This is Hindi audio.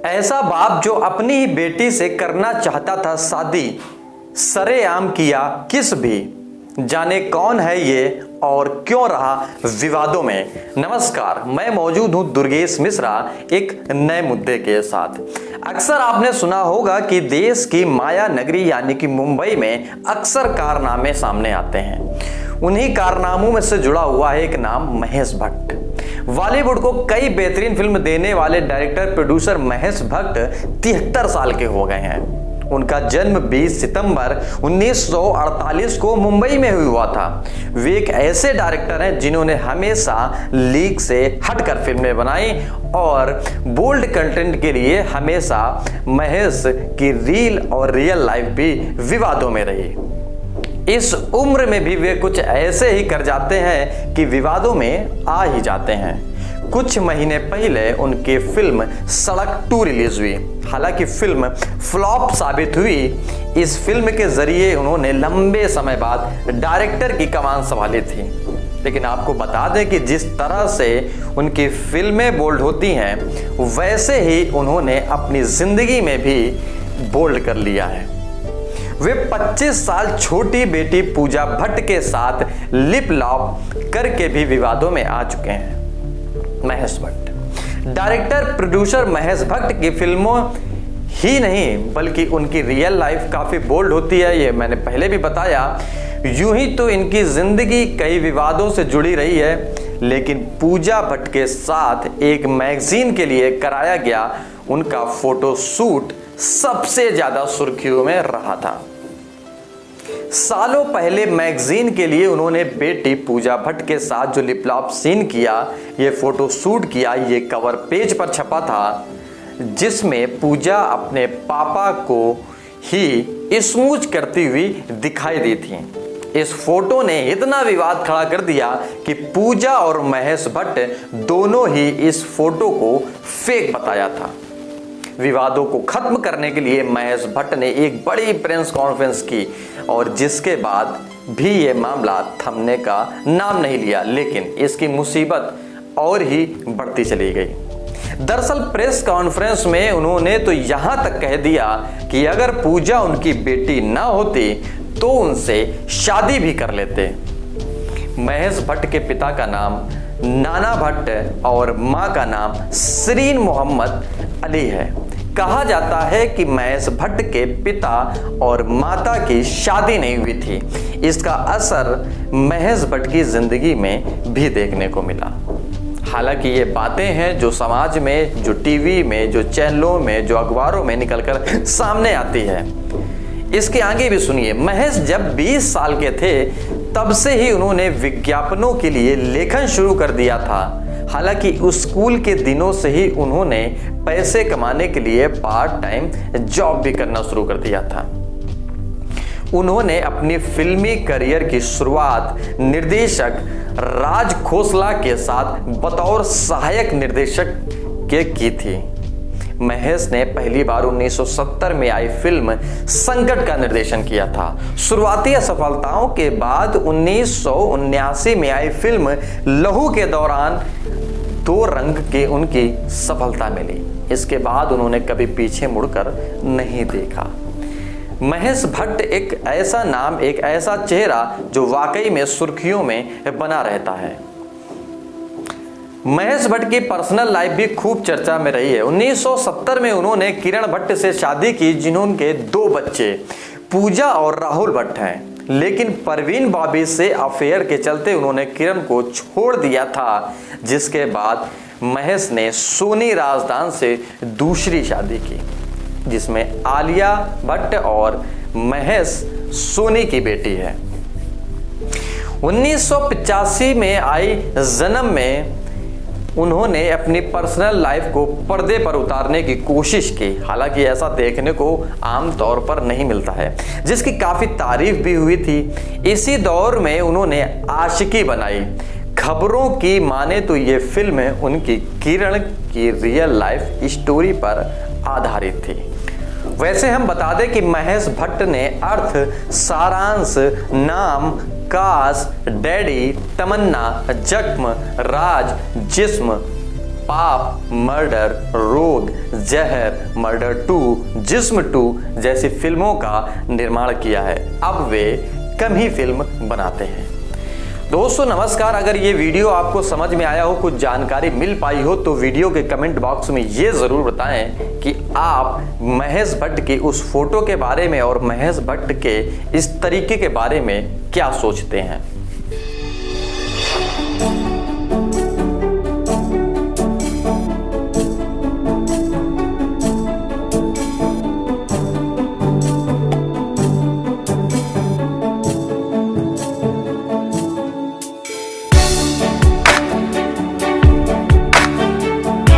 ऐसा बाप जो अपनी ही बेटी से करना चाहता था शादी, सरेआम किया किस भी, जाने कौन है ये और क्यों रहा विवादों में। नमस्कार, मैं मौजूद हूं दुर्गेश मिश्रा एक नए मुद्दे के साथ। अक्सर आपने सुना होगा कि देश की माया नगरी यानी कि मुंबई में अक्सर कारनामे सामने आते हैं। उन्हीं कारनामों में से जुड़ा हुआ है एक नाम महेश भट्ट। बॉलीवुड को कई बेहतरीन फिल्म देने वाले डायरेक्टर प्रोड्यूसर महेश भट्ट 73 साल के हो गए हैं। उनका जन्म 20 सितंबर 1948 को मुंबई में हुआ था। वे एक ऐसे डायरेक्टर हैं जिन्होंने हमेशा लीक से हटकर फिल्में बनाई और बोल्ड कंटेंट के लिए हमेशा महेश की रील और रियल लाइफ भी विवादों में रही। इस उम्र में भी वे कुछ ऐसे ही कर जाते हैं कि विवादों में आ ही जाते हैं। कुछ महीने पहले उनकी फिल्म सड़क 2 रिलीज हुई। हालांकि फिल्म फ्लॉप साबित हुई। इस फिल्म के जरिए उन्होंने लंबे समय बाद डायरेक्टर की कमान संभाली थी। लेकिन आपको बता दें कि जिस तरह से उनकी फिल्में बोल्ड होती हैं, वैसे ही उन्होंने अपनी जिंदगी में भी बोल्ड कर लिया है। वे 25 साल छोटी बेटी पूजा भट्ट के साथ लिप लॉक करके भी विवादों में आ चुके हैं। महेश भट्ट डायरेक्टर प्रोड्यूसर महेश भट्ट की फिल्मों ही नहीं बल्कि उनकी रियल लाइफ काफी बोल्ड होती है, ये मैंने पहले भी बताया। यूं ही तो इनकी जिंदगी कई विवादों से जुड़ी रही है, लेकिन पूजा भट्ट के साथ एक मैगजीन के लिए कराया गया उनका फोटो शूट सबसे ज्यादा सुर्खियों में रहा था। सालों पहले मैगजीन के लिए उन्होंने बेटी पूजा भट्ट के साथ जो लिप लॉक सीन किया, ये फोटो शूट किया, ये कवर पेज पर छपा था, जिसमें पूजा अपने पापा को ही स्मूच करती हुई दिखाई दी थी। इस फोटो ने इतना विवाद खड़ा कर दिया कि पूजा और महेश भट्ट दोनों ही इस फोटो को फेक बताया था। विवादों को खत्म करने के लिए महेश भट्ट ने एक बड़ी प्रेस कॉन्फ्रेंस की और जिसके बाद भी ये मामला थमने का नाम नहीं लिया, लेकिन इसकी मुसीबत और ही बढ़ती चली गई। दरअसल प्रेस कॉन्फ्रेंस में उन्होंने तो यहां तक कह दिया कि अगर पूजा उनकी बेटी ना होती तो उनसे शादी भी कर लेते। महेश भट्ट के पिता का नाम नाना भट्ट और मां का नाम सरीन मोहम्मद अली है। कहा जाता है कि महेश भट्ट के पिता और माता की शादी नहीं हुई थी। इसका असर महेश भट्ट की जिंदगी में भी देखने को मिला। हालांकि ये बातें हैं जो समाज में, जो टीवी में, जो चैनलों में, जो अखबारों में निकलकर सामने आती है। इसके आगे भी सुनिए। महेश जब 20 साल के थे तब से ही उन्होंने विज्ञापनों के लिए लेखन शुरू कर दिया था। हालांकि उस स्कूल के दिनों से ही उन्होंने पैसे कमाने के लिए पार्ट टाइम जॉब भी करना शुरू कर दिया था। उन्होंने अपनी फिल्मी करियर की शुरुआत निर्देशक राज खोसला के साथ बतौर सहायक निर्देशक के की थी। महेश ने पहली बार 1970 में आई फिल्म संकट का निर्देशन किया था। शुरुआती असफलताओं के बाद 1979 में आई फिल्म लहू के दौरान 2 रंग के उनकी सफलता मिली। इसके बाद उन्होंने कभी पीछे मुड़कर नहीं देखा। महेश भट्ट एक ऐसा नाम, एक ऐसा चेहरा जो वाकई में सुर्खियों में बना रहता है। महेश भट्ट की पर्सनल लाइफ भी खूब चर्चा में रही है। 1970 में उन्होंने किरण भट्ट से शादी की, जिन्होंने 2 बच्चे पूजा और राहुल भट्ट हैं। लेकिन परवीन बॉबी से अफेयर के चलते उन्होंने किरण को छोड़ दिया था, जिसके बाद महेश ने सोनी राजदान से दूसरी शादी की, जिसमें आलिया भट्ट और महेश सोनी की बेटी है। 1985 में आई जन्म में उन्होंने अपनी पर्सनल लाइफ को पर्दे पर उतारने की कोशिश की। हालांकि ऐसा देखने को आम तौर पर नहीं मिलता है, जिसकी काफ़ी तारीफ भी हुई थी। इसी दौर में उन्होंने आशिकी बनाई। खबरों की माने तो ये फिल्म उनकी किरण की रियल लाइफ स्टोरी पर आधारित थी। वैसे हम बता दें कि महेश भट्ट ने अर्थ, सारांश, नाम, काश, डैडी, तमन्ना, जख्म, राज, जिस्म पाप, मर्डर, रोग, जहर, मर्डर 2, जिस्म 2 जैसी फिल्मों का निर्माण किया है। अब वे कम ही फिल्म बनाते हैं। दोस्तों नमस्कार, अगर ये वीडियो आपको समझ में आया हो, कुछ जानकारी मिल पाई हो तो वीडियो के कमेंट बॉक्स में ये ज़रूर बताएं कि आप महेश भट्ट की उस फोटो के बारे में और महेश भट्ट के इस तरीके के बारे में क्या सोचते हैं।